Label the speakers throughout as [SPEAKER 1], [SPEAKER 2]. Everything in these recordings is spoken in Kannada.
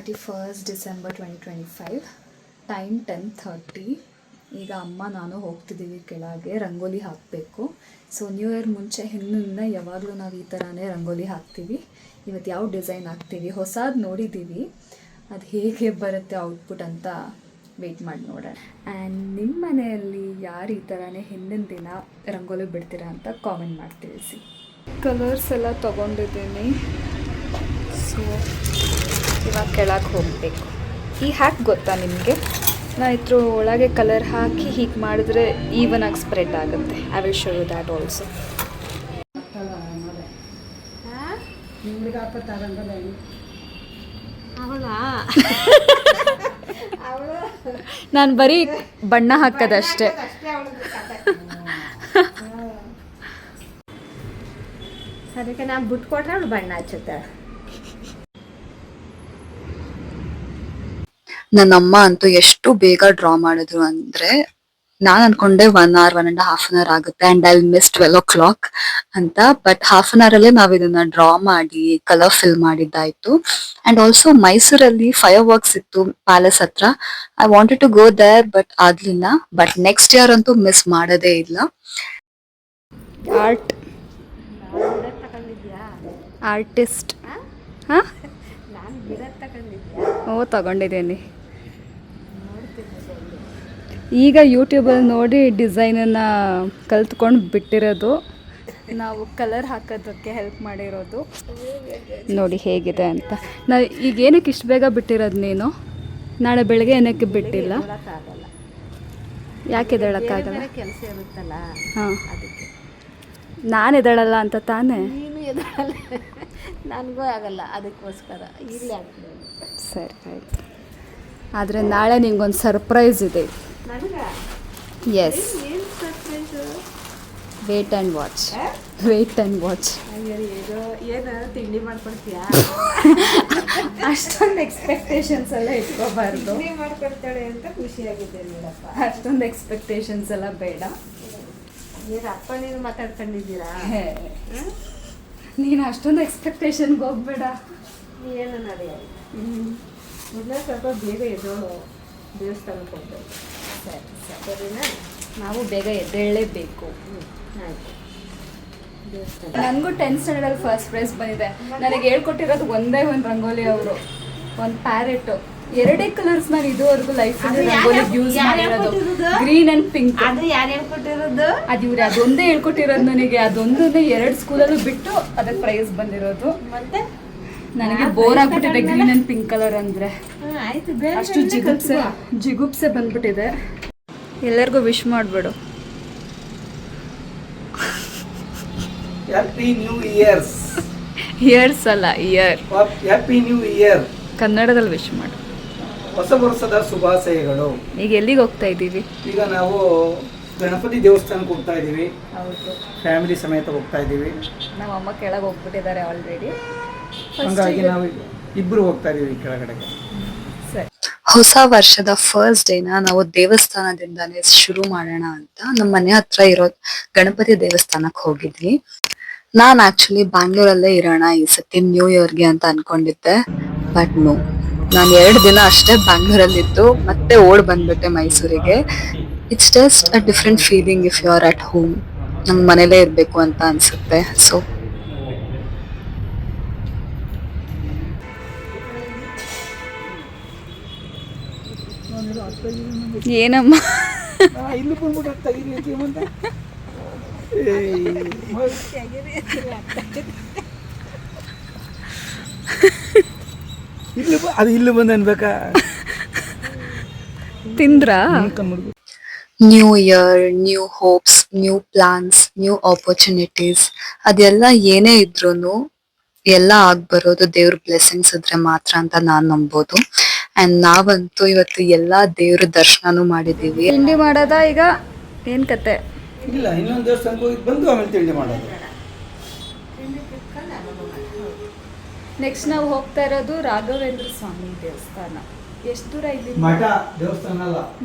[SPEAKER 1] 31st December 2025. ಟೈಮ್ 10:30. ಈಗ ಅಮ್ಮ ನಾನು ಹೋಗ್ತಿದ್ದೀವಿ ಕೆಳಗೆ ರಂಗೋಲಿ ಹಾಕಬೇಕು. ಸೊ ನ್ಯೂ ಇಯರ್ ಮುಂಚೆ ಹಿಂದಿನಿಂದ ಯಾವಾಗಲೂ ನಾವು ಈ ಥರನೇ ರಂಗೋಲಿ ಹಾಕ್ತೀವಿ. ಇವತ್ತು ಯಾವ ಡಿಸೈನ್ ಹಾಕ್ತೀವಿ ಹೊಸದು ನೋಡಿದ್ದೀವಿ, ಅದು ಹೇಗೆ ಬರುತ್ತೆ ಔಟ್ಪುಟ್ ಅಂತ ವೆಯ್ಟ್ ಮಾಡಿ ನೋಡೋಣ. ಆ್ಯಂಡ್ ನಿಮ್ಮ ಮನೆಯಲ್ಲಿ ಯಾರು ಈ ಥರನೇ ಹಿಂದಿನ ದಿನ ರಂಗೋಲಿ ಬಿಡ್ತೀರಾ ಅಂತ ಕಾಮೆಂಟ್ ಮಾಡಿ ತಿಳಿಸಿ. ಕಲರ್ಸ್ ಎಲ್ಲ ತೊಗೊಂಡಿದ್ದೀನಿ. ಸೊ ಇವಾಗ ಕೆಳಗೆ ಹೋಗಬೇಕು. ಈ ಹ್ಯಾಕ್ ಗೊತ್ತಾ ನಿಮಗೆ? ನಾನು ಇದ್ರ ಒಳಗೆ ಕಲರ್ ಹಾಕಿ ಹೀಗೆ ಮಾಡಿದ್ರೆ ಈವನ್ ಆಗಿ ಸ್ಪ್ರೆಡ್ ಆಗುತ್ತೆ. I will show you that also. ನಾನು ಬರೀ ಬಣ್ಣ ಹಾಕೋದಷ್ಟೇ.
[SPEAKER 2] ಅದಕ್ಕೆ ನಾನು ಬಿಟ್ಟು ಕೊಟ್ರೆ ಅವಳು ಬಣ್ಣ ಹಚ್ಚುತ್ತೆ.
[SPEAKER 3] ನನ್ನಮ್ಮ ಅಂತೂ ಎಷ್ಟು ಬೇಗ ಡ್ರಾ ಮಾಡಿದ್ರು ಅಂದ್ರೆ, ನಾನು ಅನ್ಕೊಂಡೆ 1 hour 1.5 hour ಆಗುತ್ತೆ ಅಂಡ್ ಐ ಮಿಸ್ 12 o'clock ಅಂತ. ಬಟ್ ಹಾಫ್ ಅನ್ ಅವರ್ ಅಲ್ಲೇ ನಾವ್ ಇದನ್ನ ಡ್ರಾ ಮಾಡಿ ಕಲರ್ ಫಿಲ್ ಮಾಡಿದ್ದಾಯ್ತು. ಅಂಡ್ ಆಲ್ಸೋ ಮೈಸೂರಲ್ಲಿ ಫೈರ್ ವರ್ಕ್ಸ್ ಇತ್ತು ಪ್ಯಾಲೇಸ್ ಹತ್ರ. I wanted to go there but ಆಗ್ಲಿಲ್ಲ. ಬಟ್ ನೆಕ್ಸ್ಟ್ ಇಯರ್ ಅಂತೂ ಮಿಸ್ ಮಾಡೋದೇ ಇಲ್ಲ.
[SPEAKER 1] ಆರ್ಟಿಸ್ಟ್ ತಗೊಂಡಿದ್ದೀನಿ. ಈಗ ಯೂಟ್ಯೂಬಲ್ಲಿ ನೋಡಿ ಡಿಸೈನನ್ನು ಕಲ್ತ್ಕೊಂಡು ಬಿಟ್ಟಿರೋದು, ನಾವು ಕಲರ್ ಹಾಕೋದಕ್ಕೆ ಹೆಲ್ಪ್ ಮಾಡಿರೋದು. ನೋಡಿ ಹೇಗಿದೆ ಅಂತ. ನಾವು ಈಗ ಏನಕ್ಕೆ ಇಷ್ಟು ಬೇಗ ಬಿಟ್ಟಿರೋದು ನೀನು? ನಾಳೆ ಬೆಳಗ್ಗೆ ಏನಕ್ಕೆ ಬಿಟ್ಟಿಲ್ಲ? ಯಾಕೆ ಎದ್ದೇಳಕ್ಕಾಗಲ್ಲ?
[SPEAKER 2] ಕೆಲಸ ಇರುತ್ತಲ್ಲ.
[SPEAKER 1] ಹಾಂ, ನಾನು ಎದ್ದೇಳಲ್ಲ ಅಂತ ತಾನೇ?
[SPEAKER 2] ನೀನು ಎದ್ದೇಳಲ್ಲ, ನನಗೂ ಆಗಲ್ಲ, ಅದಕ್ಕೋಸ್ಕರ ಇಲ್ಲೇ ಆಗ್ತದೆ.
[SPEAKER 1] ಸರಿ ಆಯಿತು. ಆದರೆ ನಾಳೆ ನಿಂಗೊಂದು ಸರ್ಪ್ರೈಸ್ ಇದೆ. Yes, wait and watch. Wait and watch.
[SPEAKER 2] ಏನು ತಿಂಡಿ ಮಾಡ್ಕೊಡ್ತೀಯಾ?
[SPEAKER 1] ಅಷ್ಟೊಂದು ಎಕ್ಸ್ಪೆಕ್ಟೇಷನ್ಸ್ ಎಲ್ಲ ಇಟ್ಕೋಬಾರ್ದು.
[SPEAKER 2] ಮಾಡ್ಕೊಡ್ತಾಳೆ ಅಂತ ಖುಷಿಯಾಗಿದೆ ನೋಡಪ್ಪ.
[SPEAKER 1] ಅಷ್ಟೊಂದು ಎಕ್ಸ್ಪೆಕ್ಟೇಷನ್ಸ್ ಎಲ್ಲ ಬೇಡ.
[SPEAKER 2] ಏನು ಅಪ್ಪ ನೀನು ಮಾತಾಡ್ಕೊಂಡಿದ್ದೀರಾ?
[SPEAKER 1] ನೀನು ಅಷ್ಟೊಂದು ಎಕ್ಸ್ಪೆಕ್ಟೇಷನ್ಗೆ ಹೋಗ್ಬೇಡ.
[SPEAKER 2] ಏನು ನಡೆಯೋದು. ಮೊದಲೇ ಸ್ವಲ್ಪ ಬೇಗ ಎದ್ದೋಳು, ದೇವಸ್ಥಾನಕ್ಕೆ ಹೋಗ್ಬೇಕು. ಸರಿ ಸರಿನಾ?
[SPEAKER 1] ನಾವು ಬೇಗ ಎದ್ದೇಳಲೇಬೇಕು.
[SPEAKER 2] ಆಯಿತು.
[SPEAKER 1] ನನಗೂ 10th ಸ್ಟ್ಯಾಂಡರ್ಡಲ್ಲಿ ಫಸ್ಟ್ ಪ್ರೈಸ್ ಬಂದಿದೆ. ನನಗೆ ಹೇಳ್ಕೊಟ್ಟಿರೋದು ಒಂದೇ ಒಂದು ರಂಗೋಲಿ. ಅವರು ಒಂದು ಪ್ಯಾರೆಟು, 2 ಕಲರ್ಸ್ ನಾನು ಇದುವರೆಗೂ ಲೈಫಲ್ಲಿ ರಂಗೋಲಿ ಯೂಸ್ ಮಾಡಿರೋದು, ಗ್ರೀನ್ ಆ್ಯಂಡ್ ಪಿಂಕ್.
[SPEAKER 2] ಅದು ಯಾರು ಹೇಳ್ಕೊಟ್ಟಿರೋದು?
[SPEAKER 1] ಅದು ಇವ್ರು ಅದೊಂದೇ ಹೇಳ್ಕೊಟ್ಟಿರೋದು ನನಗೆ. ಅದೊಂದನ್ನೇ 2 ಸ್ಕೂಲಲ್ಲೂ ಬಿಟ್ಟು ಅದಕ್ಕೆ ಪ್ರೈಸ್ ಬಂದಿರೋದು.
[SPEAKER 2] ಮತ್ತೆ
[SPEAKER 1] ನನಗೆ ಬೋರ್ ಆಗ್ಬಿಟ್ಟಿದೆ ಗ್ರೀನ್ ಆ್ಯಂಡ್ ಪಿಂಕ್ ಕಲರ್ ಅಂದರೆ.
[SPEAKER 2] ಆಯಿತು,
[SPEAKER 1] ಅಷ್ಟು ಜಿಗುಪ್ಸೆ ಬಂದ್ಬಿಟ್ಟಿದೆ. ಎಲ್ಲರಿಗೂ ವಿಶ್ ಮಾಡಿಬಿಡು.
[SPEAKER 4] Happy new years.
[SPEAKER 1] ಇಯರ್ಸ್ ಅಲ್ಲ, ಇಯರ್.
[SPEAKER 4] Happy new year.
[SPEAKER 1] ಕನ್ನಡದಲ್ಲಿ ವಿಶ್ ಮಾಡು.
[SPEAKER 4] ಹೊಸ ವರ್ಷದ ಶುಭಾಶಯಗಳು.
[SPEAKER 1] ಈಗ ಎಲ್ಲಿಗೆ ಹೋಗ್ತಾ ಇದ್ದೀವಿ?
[SPEAKER 4] ಈಗ ನಾವು ಗಣಪತಿ ದೇವಸ್ಥಾನಕ್ಕೆ ಹೋಗ್ತಾ ಇದ್ದೀವಿ.
[SPEAKER 1] ಹೌದು,
[SPEAKER 4] ಫ್ಯಾಮಿಲಿ ಸಮೇತ ಹೋಗ್ತಾ ಇದ್ದೀವಿ.
[SPEAKER 1] ನಮ್ಮ ಅಮ್ಮ ಕೆಳಗೆ ಹೋಗ್ಬಿಟ್ಟಿದ್ದಾರೆ ಆಲ್ರೆಡಿ.
[SPEAKER 4] ಹಾಗಾಗಿ ನಾವು ಇಬ್ಬರು ಹೋಗ್ತಾ ಇದ್ದೀವಿ ಕೆಳಗಡೆಗೆ.
[SPEAKER 1] ಸರಿ.
[SPEAKER 3] ಹೊಸ ವರ್ಷದ ಫಸ್ಟ್ ಡೇನ ನಾವು ದೇವಸ್ಥಾನದಿಂದಾನೇ ಶುರು ಮಾಡೋಣ ಅಂತ ನಮ್ಮ ಮನೆ ಹತ್ರ ಇರೋ ಗಣಪತಿ ದೇವಸ್ಥಾನಕ್ಕೆ ಹೋಗಿದ್ವಿ. ನಾನ್ ಆಕ್ಚುಲಿ ಬ್ಯಾಂಗ್ಳೂರಲ್ಲೇ ಇರೋಣ ಈ ಸತಿ ನ್ಯೂ ಇಯರ್ಗೆ ಅಂತ ಅನ್ಕೊಂಡಿದ್ದೆ. ಬಟ್ ನೋ, ನಾನು 2 ದಿನ ಅಷ್ಟೇ ಬ್ಯಾಂಗ್ಳೂರಲ್ಲಿದ್ದು ಮತ್ತೆ ಓಡ್ ಬಂದ್ಬಿಟ್ಟೆ ಮೈಸೂರಿಗೆ. It's just a different feeling if you are at home. ನಮ್ಗೆ ಮನೇಲೇ ಇರಬೇಕು ಅಂತ ಅನ್ಸುತ್ತೆ. ಸೊ
[SPEAKER 1] ಏನಮ್ಮ
[SPEAKER 4] ಇಲ್ಲಿ ಬಂದ್ಬಿಟ್ಟು ಅದು ಇಲ್ಲಿ ಬಂದು ಅನ್ಬೇಕಾ?
[SPEAKER 1] ತಿಂದ್ರಾ?
[SPEAKER 3] New year, new hopes, new plans, new opportunities, ಅದೆಲ್ಲ ಏನೇ ಇದ್ರೂ ಎಲ್ಲ ಆಗ್ಬರೋದು ದೇವ್ರ ಬ್ಲೆಸ್ಸಿಂಗ್ಸ್ ಇದ್ರೆ ಮಾತ್ರ ಅಂತ ನಾನ್ ನಂಬೋದು. ಅಂಡ್ ನಾವಂತೂ ಇವತ್ತು ಎಲ್ಲಾ ದೇವ್ರ ದರ್ಶನನೂ ಮಾಡಿದೀವಿ.
[SPEAKER 1] ತಿಂಡಿ ಮಾಡೋದಾ ಈಗ? ಏನ್ ಕತೆ?
[SPEAKER 4] ಇಲ್ಲ, ಇನ್ನೊಂದು ದೇವಸ್ಥಾನಕ್ಕೆ ಹೋಗಿ ಬಂದು ಆಮೇಲೆ ತಿಂಡಿ ಮಾಡೋದು.
[SPEAKER 1] ನೆಕ್ಸ್ಟ್ ನಾವು ಹೋಗ್ತಾ ಇರೋದು ರಾಘವೇಂದ್ರ ಸ್ವಾಮಿ ದೇವಸ್ಥಾನ. ಎಷ್ಟು ದೂರ ಇಲ್ಲಿ?
[SPEAKER 4] ಮಠ, ದೇವಸ್ಥಾನ ಅಲ್ಲ,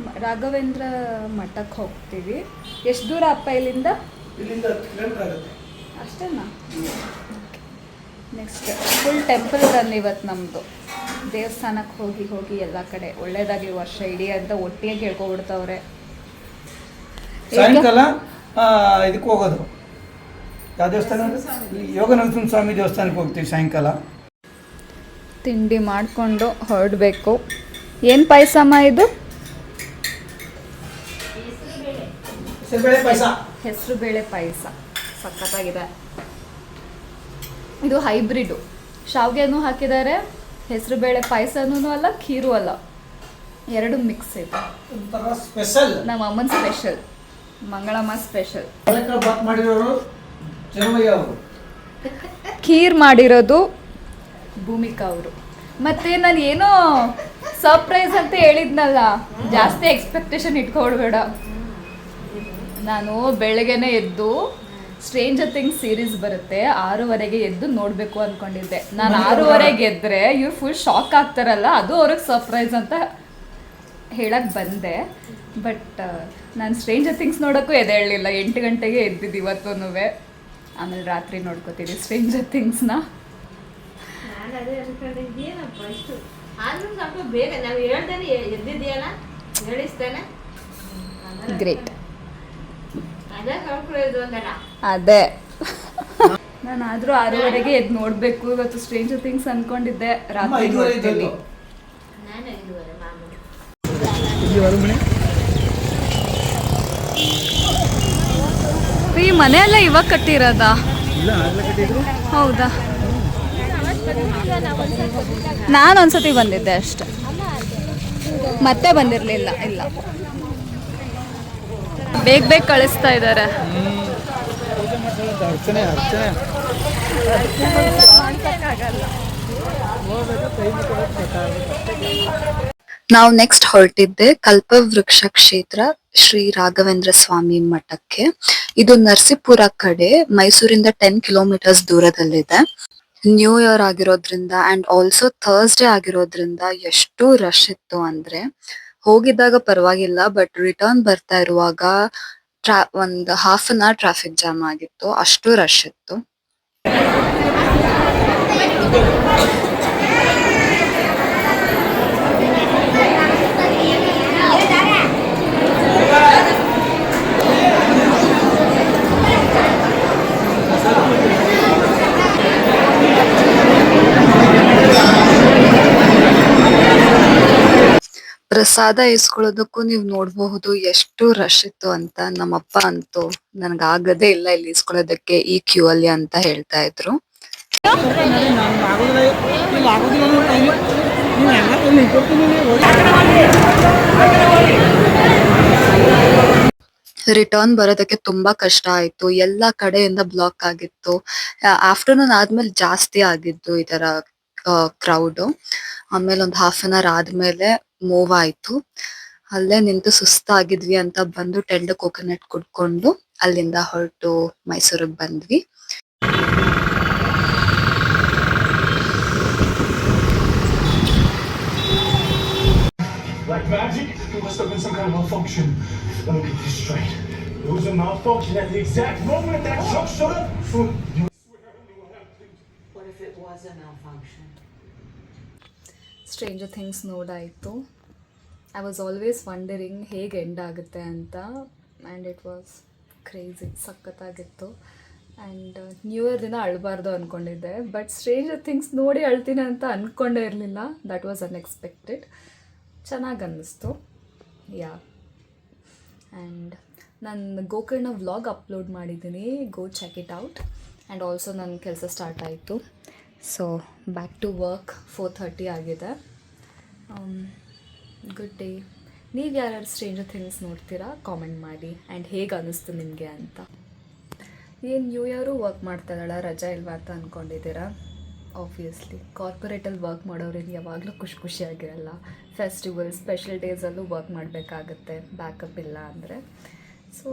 [SPEAKER 1] ರಾಘವೇಂದ್ರ ಮಠಕ್ಕೆ ಹೋಗ್ತೀವಿ. ಎಷ್ಟು ದೂರ ಅಪ್ಪ ಇಲ್ಲಿಂದ?
[SPEAKER 4] ಇಲ್ಲಿಂದ 10 ಕಿಲೋಮೀಟರ್ ಆಗುತ್ತೆ
[SPEAKER 1] ಅಷ್ಟೇನಾ? ನೆಕ್ಸ್ಟ್ ಫುಲ್ ಟೆಂಪಲ್ ರನ್ ಇವತ್ತು ನಮ್ಮದು. ದೇವಸ್ಥಾನಕ್ಕೆ ಹೋಗಿ ಹೋಗಿ ಎಲ್ಲ ಕಡೆ ಒಳ್ಳೇದಾಗಲಿ ವರ್ಷ ಇಡೀ ಅಂತ ಒಟ್ಟಿಗೆ ಕೇಳ್ಕೊಬಿಡ್ತಾವ್ರೆ.
[SPEAKER 4] ಸಾಯಂಕಾಲ ಇದಕ್ಕೆ ಹೋಗೋದು, ಯಾವ ದೇವಸ್ಥಾನ? ಯೋಗ ನರಸಿಂಹ ಸ್ವಾಮಿ ದೇವಸ್ಥಾನಕ್ಕೆ ಹೋಗ್ತೀವಿ ಸಾಯಂಕಾಲ.
[SPEAKER 1] ತಿಂಡಿ ಮಾಡಿಕೊಂಡು ಹೊರಡಬೇಕು. ಏನು ಪಾಯಸಮ್ಮ ಇದು? ಹೆಸರು ಬೇಳೆ ಪಾಯಸ ಸಖತ್ತಾಗಿದೆ. ಇದು ಹೈಬ್ರಿಡು, ಶಾವಿಗೆನೂ ಹಾಕಿದ್ದಾರೆ, ಹೆಸರು ಬೇಳೆ ಪಾಯಸನೂ ಅಲ್ಲ, ಖೀರು ಅಲ್ಲ, ಎರಡು ಮಿಕ್ಸ್ ಇದೆ.
[SPEAKER 4] ಸ್ಪೆಷಲ್,
[SPEAKER 1] ನಮ್ಮ ಅಮ್ಮನ ಸ್ಪೆಷಲ್, ಮಂಗಳಮ್ಮ ಸ್ಪೆಷಲ್.
[SPEAKER 4] ಮಾಡಿರೋರು ಚೆನ್ನಯ್ಯ ಅವರು,
[SPEAKER 1] ಖೀರ್ ಮಾಡಿರೋದು ಭೂಮಿಕಾ ಅವರು. ಮತ್ತೆ ನಾನು ಏನೋ ಸರ್ಪ್ರೈಸ್ ಅಂತ ಹೇಳಿದ್ನಲ್ಲ, ಜಾಸ್ತಿ ಎಕ್ಸ್ಪೆಕ್ಟೇಷನ್ ಇಟ್ಕೊಳ್ಬೇಡ. ನಾನು ಬೆಳಗ್ಗೆನೆ ಎದ್ದು ಸ್ಟ್ರೇಂಜರ್ ಥಿಂಗ್ಸ್ ಸೀರೀಸ್ ಬರುತ್ತೆ, 6:30 ಎದ್ದು ನೋಡಬೇಕು ಅಂದ್ಕೊಂಡಿದ್ದೆ. ನಾನು 6:30 ಎದ್ದರೆ ಇವ್ರು ಫುಲ್ ಶಾಕ್ ಆಗ್ತಾರಲ್ಲ, ಅದು ಅವ್ರಿಗೆ ಸರ್ಪ್ರೈಸ್ ಅಂತ ಹೇಳಕ್ಕೆ ಬಂದೆ. ಬಟ್ ನಾನು ಸ್ಟ್ರೇಂಜರ್ ಥಿಂಗ್ಸ್ ನೋಡೋಕ್ಕೂ ಎದ್ದೇಳಲಿಲ್ಲ. 8 ಗಂಟೆಗೆ ಎದ್ದಿದ್ದು ಇವತ್ತೂ. ಆಮೇಲೆ ರಾತ್ರಿ ನೋಡ್ಕೋತೀವಿ ಸ್ಟ್ರೇಂಜರ್ ಥಿಂಗ್ಸ್ನ.
[SPEAKER 2] ನಾನು ಅದೇ ಅನ್ಕೊಂಡಿದ್ದೀನಪ್ಪ ಇಷ್ಟು ಆದ್ರೂ ಸ್ವಲ್ಪ ಬೇಗ ನಾವು ಹೇಳ್ತಾನೆ ಎದ್ದಿದ್ದೀಯಲ್ಲ, ಹೇಳಿಸ್ತಾನೆ.
[SPEAKER 1] ಗ್ರೇಟ್.
[SPEAKER 2] ಅದೇ ಕಳ್ಕೊಳ್ಳೋದು ಅಂದಲ್ಲ.
[SPEAKER 1] ಅದೇ ನಾನು ಆದರೂ 6:30 ಎದ್ದು ನೋಡಬೇಕು ಇವತ್ತು ಸ್ಟ್ರೇಂಜರ್ ಥಿಂಗ್ಸ್ ಅಂದ್ಕೊಂಡಿದ್ದೆ. ರಾತ್ರಿ ನೋಡ್ತೀನಿ.
[SPEAKER 2] ನಾನು 5:30 ಮಾಮೂಲಿ.
[SPEAKER 1] ಈ ಮನೆ ಎಲ್ಲ ಇವಾಗ ಕಟ್ಟಿರೋದಾ? ಹೌದಾ? ನಾನು ಒಂದ್ಸತಿ ಬಂದಿದ್ದೆ ಅಷ್ಟೆ, ಮತ್ತೆ ಬಂದಿರಲಿಲ್ಲ. ಇಲ್ಲ, ಬೇಗ ಬೇಗ ಕಳಿಸ್ತಾ ಇದ್ದಾರೆ.
[SPEAKER 3] ನಾವು ನೆಕ್ಸ್ಟ್ ಹೊರಟಿದ್ದೆ ಕಲ್ಪವೃಕ್ಷ ಕ್ಷೇತ್ರ ಶ್ರೀ ರಾಘವೇಂದ್ರ ಸ್ವಾಮಿ ಮಠಕ್ಕೆ. ಇದು ನರಸೀಪುರ ಕಡೆ, ಮೈಸೂರಿಂದ 10 ಕಿಲೋಮೀಟರ್ಸ್ ದೂರದಲ್ಲಿದೆ. ನ್ಯೂ ಇಯರ್ ಆಗಿರೋದ್ರಿಂದ ಅಂಡ್ ಆಲ್ಸೋ ಥರ್ಸ್ಡೇ ಆಗಿರೋದ್ರಿಂದ ಎಷ್ಟು ರಶ್ ಇತ್ತು ಅಂದ್ರೆ, ಹೋಗಿದ್ದಾಗ ಪರವಾಗಿಲ್ಲ, ಬಟ್ ರಿಟರ್ನ್ ಬರ್ತಾ ಇರುವಾಗ ಒಂದು half an hour traffic jam ಆಗಿತ್ತು, ಅಷ್ಟು ರಶ್ ಇತ್ತು. ಪ್ರಸಾದ ಇಸ್ಕೊಳ್ಳೋದಕ್ಕೂ ನೀವು ನೋಡಬಹುದು ಎಷ್ಟು ರಶ್ ಇತ್ತು ಅಂತ. ನಮ್ಮಪ್ಪ ಅಂತೂ ನನ್ಗಾಗದೇ ಇಲ್ಲ ಇಲ್ಲಿ ಇಸ್ಕೊಳ್ಳೋದಕ್ಕೆ ಈ ಕ್ಯೂ ಅಲ್ಲಿ ಅಂತ ಹೇಳ್ತಾ ಇದ್ರು. ರಿಟರ್ನ್ ಬರೋದಕ್ಕೆ ತುಂಬಾ ಕಷ್ಟ ಆಯ್ತು, ಎಲ್ಲಾ ಕಡೆಯಿಂದ ಬ್ಲಾಕ್ ಆಗಿತ್ತು. ಆಫ್ಟರ್ನೂನ್ ಆದ್ಮೇಲೆ ಜಾಸ್ತಿ ಆಗಿದ್ದು ಈ ತರ ಕ್ರೌಡ್. ಆಮೇಲೆ ಒಂದು ಹಾಫ್ ಅನ್ ಅವರ್ ಆದ್ಮೇಲೆ ಮೂವ್ ಆಯ್ತು. ಅಲ್ಲೇ ನಿಂತು ಸುಸ್ತಾಗಿದ್ವಿ ಅಂತ ಬಂದು ಟೆಂಡ ಕೋಕೋನಟ್ ಕುಡ್ಕೊಂಡು ಅಲ್ಲಿಂದ ಹೊರಟು ಮೈಸೂರಿಗೆ ಬಂದ್ವಿ.
[SPEAKER 5] Like magic, it must have been some kind of malfunction. Let me get this straight. It was a malfunction at the exact moment that truck showed up.
[SPEAKER 2] What if it was a malfunction?
[SPEAKER 1] Stranger things ನೋಡಾಯಿತು. ಐ ವಾಸ್ ಆಲ್ವೇಸ್ ವಂಡರಿಂಗ್ ಹೇಗೆ ಎಂಡ್ ಆಗುತ್ತೆ ಅಂತ, ಆ್ಯಂಡ್ ಇಟ್ ವಾಸ್ ಕ್ರೇಜಿ, ಸಖತ್ತಾಗಿತ್ತು. ಆ್ಯಂಡ್ ನ್ಯೂ ಇಯರ್ ದಿನ ಅಳಬಾರ್ದು ಅಂದ್ಕೊಂಡಿದ್ದೆ, ಬಟ್ ಸ್ಟ್ರೇಂಜರ್ ಥಿಂಗ್ಸ್ ನೋಡಿ ಅಳ್ತೀನಿ ಅಂತ ಅಂದ್ಕೊಂಡೇ ಇರಲಿಲ್ಲ. That was unexpected. ಚೆನ್ನಾಗಿ ಅನ್ನಿಸ್ತು. ಯಾ, ಆ್ಯಂಡ್ ನಾನು ಗೋಕರ್ಣ ವ್ಲಾಗ್ ಅಪ್ಲೋಡ್ ಮಾಡಿದ್ದೀನಿ, go check it out. And also ನನ್ನ ಕೆಲಸ ಸ್ಟಾರ್ಟ್ ಆಯಿತು. So back to work. 4:30 ಆಗಿದೆ. Good day. ನೀವು ಯಾರ್ಯಾರು ಸ್ಟ್ರೇಂಜರ್ ಥಿಂಗ್ಸ್ ನೋಡ್ತೀರಾ ಕಾಮೆಂಟ್ ಮಾಡಿ, ಆ್ಯಂಡ್ ಹೇಗೆ ಅನ್ನಿಸ್ತು ನಿಮಗೆ ಅಂತ. ಏನು ನ್ಯೂ ಇಯರು ವರ್ಕ್ ಮಾಡ್ತಾ ಇದ್ದಾಳ, ರಜಾ ಇಲ್ವಾ ಅಂತ ಅಂದ್ಕೊಂಡಿದ್ದೀರಾ? ಆಬ್ವಿಯಸ್ಲಿ ಕಾರ್ಪೊರೇಟಲ್ಲಿ ವರ್ಕ್ ಮಾಡೋರಿಗೆ ಯಾವಾಗಲೂ ಖುಷಿಯಾಗಿರಲ್ಲ. ಫೆಸ್ಟಿವಲ್ ಸ್ಪೆಷಲ್ ಡೇಸಲ್ಲೂ ವರ್ಕ್ ಮಾಡಬೇಕಾಗತ್ತೆ, ಬ್ಯಾಕಪ್ ಇಲ್ಲ ಅಂದರೆ. ಸೊ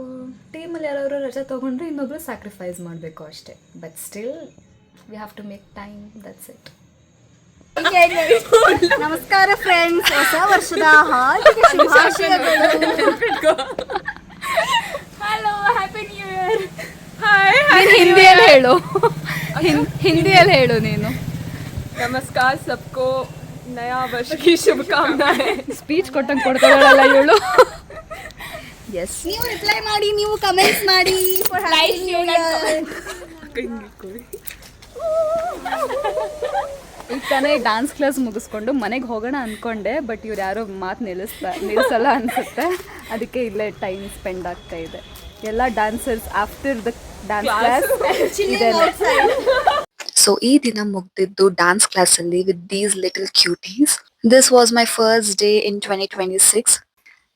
[SPEAKER 1] ಟೀಮಲ್ಲಿ ಯಾರಾದರೂ ರಜಾ ತೊಗೊಂಡ್ರೆ ಇನ್ನೊಬ್ಬರು ಸ್ಯಾಕ್ರಿಫೈಸ್ ಮಾಡಬೇಕು ಅಷ್ಟೇ. But still we have to make time, that's it.
[SPEAKER 6] ನಮಸ್ಕಾರ ಫ್ರೆಂಡ್ಸ್, ಹೊಸ ವರ್ಷದ ಹಾರ್ದಿಕ ಶುಭಾಶಯಗಳು.
[SPEAKER 1] Hello, happy new year. Hi. ಹಿಂದಿಯಲ್ಲಿ ಹೇಳು, ಹಿಂದಿಯಲ್ಲಿ ಹೇಳು ನೀನು.
[SPEAKER 7] नमस्कार सबको,
[SPEAKER 6] ನಯಾ ವರ್ಷ ಕಿ ಶುಭಕಾಮನಾಯ್.
[SPEAKER 1] ಸ್ಪೀಚ್ ಕೊಟ್ಟಂಗೆ ಕೊಡ್ತಾಳಲ್ಲ ಇವಳು. ಎಸ್,
[SPEAKER 6] ನೀವು ರಿಪ್ಲೈ ಮಾಡಿ, ನೀವು ಕಮೆಂಟ್ಸ್ ಮಾಡಿ.
[SPEAKER 1] ಈಗ ತಾನೇ ಡ್ಯಾನ್ಸ್ ಕ್ಲಾಸ್ ಮುಗಿಸ್ಕೊಂಡು ಮನೆಗೆ ಹೋಗೋಣ ಅಂದ್ಕೊಂಡೆ, ಬಟ್ ಇವ್ರು ಯಾರೋ ಮಾತು ನಿಲ್ಲಿಸಲ್ಲ ಅನಿಸುತ್ತೆ. ಅದಕ್ಕೆ ಇಲ್ಲೇ ಟೈಮ್ ಸ್ಪೆಂಡ್ ಆಗ್ತಾ ಇದೆ. ಎಲ್ಲ dancers after the dance class ಇದೆ.
[SPEAKER 3] ಸೊ ಈ ದಿನ ಮುಗ್ದಿದ್ದು ಡ್ಯಾನ್ಸ್ ಕ್ಲಾಸ್ ಅಲ್ಲಿ with these little cuties. This was my first day in 2026.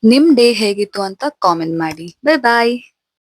[SPEAKER 3] ನಿಮ್ ಡೇ ಹೇಗಿತ್ತು ಅಂತ ಕಾಮೆಂಟ್ ಮಾಡಿ. ಬೈ ಬಾಯ್.